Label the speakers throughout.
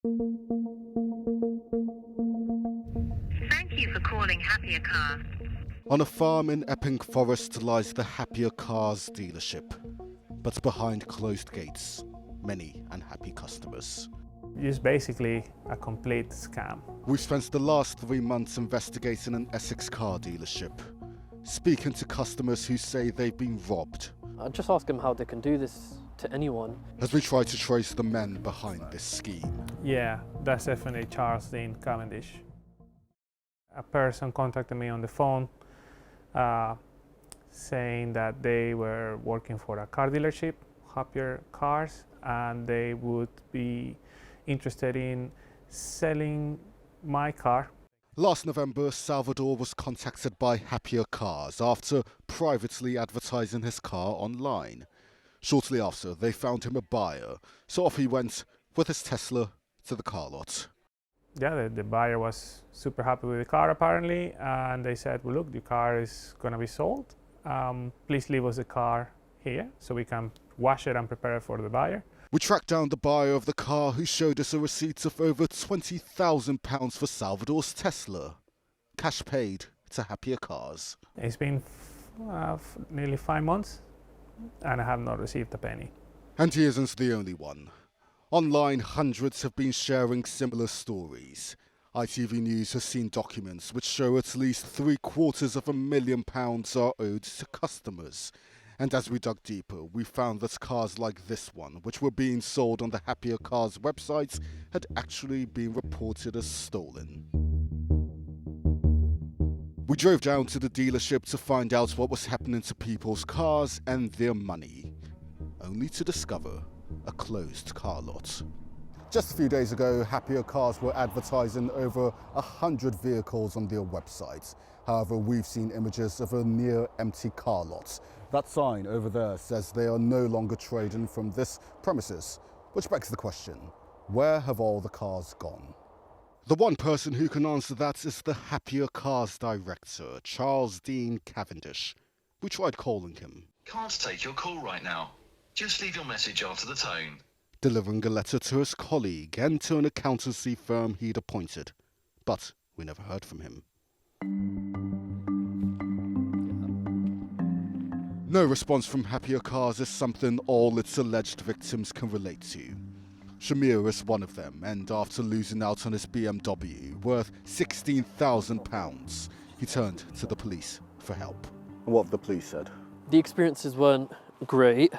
Speaker 1: Thank you for calling Happier Car.
Speaker 2: On a farm in Epping Forest lies the Happier Cars dealership. But behind closed gates, many unhappy customers.
Speaker 3: It's basically a complete scam.
Speaker 2: We've spent the last 3 months investigating an Essex car dealership, speaking to customers who say they've been robbed.
Speaker 4: I just ask them how they can do this to anyone.
Speaker 2: As we try to trace the men behind this scheme.
Speaker 3: Yeah, that's definitely Charles Dean Cavendish. A person contacted me on the phone saying that they were working for a car dealership, Happier Cars, and they would be interested in selling my car.
Speaker 2: Last November, Salvador was contacted by Happier Cars after privately advertising his car online. Shortly after, they found him a buyer, so off he went with his Tesla to the car lot.
Speaker 3: Yeah, the buyer was super happy with the car apparently, and they said, well, look, the car is going to be sold. Please leave us the car here so we can wash it and prepare it for the buyer.
Speaker 2: We tracked down the buyer of the car who showed us a receipt of over £20,000 for Salvador's Tesla. Cash paid to Happier Cars.
Speaker 3: It's been nearly 5 months and I have not received a penny.
Speaker 2: And he isn't the only one. Online, hundreds have been sharing similar stories. ITV News has seen documents which show at least £750,000 are owed to customers. And as we dug deeper, we found that cars like this one, which were being sold on the Happier Cars website, had actually been reported as stolen. We drove down to the dealership to find out what was happening to people's cars and their money, only to discover a closed car lot. Just a few days ago, Happier Cars were advertising over 100 vehicles on their website. However, we've seen images of a near-empty car lot. That sign over there says they are no longer trading from this premises, which begs the question, where have all the cars gone? The one person who can answer that is the Happier Cars director, Charles Dean Cavendish. We tried calling him.
Speaker 5: Can't take your call right now. Just leave your message after the tone.
Speaker 2: Delivering a letter to his colleague and to an accountancy firm he'd appointed. But we never heard from him. No response from Happier Cars is something all its alleged victims can relate to. Shamir is one of them, and after losing out on his BMW, worth £16,000, he turned to the police for help. What have the police said?
Speaker 4: The experiences weren't great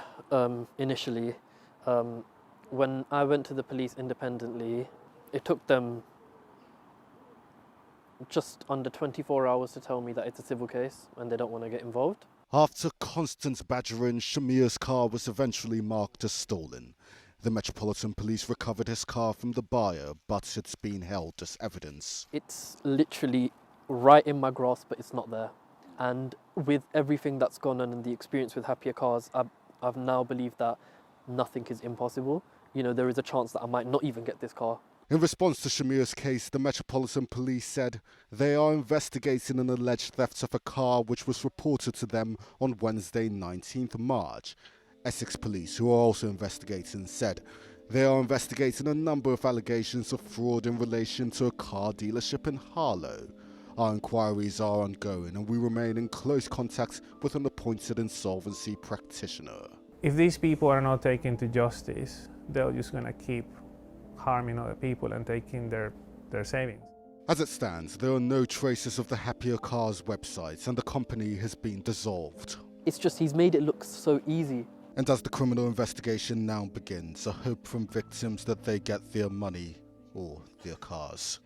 Speaker 4: initially. When I went to the police independently, it took them just under 24 hours to tell me that it's a civil case and they don't want to get involved.
Speaker 2: After constant badgering, Shamir's car was eventually marked as stolen. The Metropolitan Police recovered his car from the buyer, but it's been held as evidence.
Speaker 4: It's literally right in my grasp, but it's not there. And with everything that's gone on and the experience with Happier Cars, I've now believed that nothing is impossible. You know, there is a chance that I might not even get this car.
Speaker 2: In response to Shamir's case, the Metropolitan Police said they are investigating an alleged theft of a car which was reported to them on Wednesday, 19th March. Essex Police, who are also investigating, said they are investigating a number of allegations of fraud in relation to a car dealership in Harlow. Our inquiries are ongoing and we remain in close contact with an appointed insolvency practitioner.
Speaker 3: If these people are not taken to justice, they're just going to keep harming other people and taking their savings.
Speaker 2: As it stands, there are no traces of the Happier Cars website and the company has been dissolved.
Speaker 4: It's just he's made it look so easy.
Speaker 2: And as the criminal investigation now begins, a hope from victims that they get their money or their cars.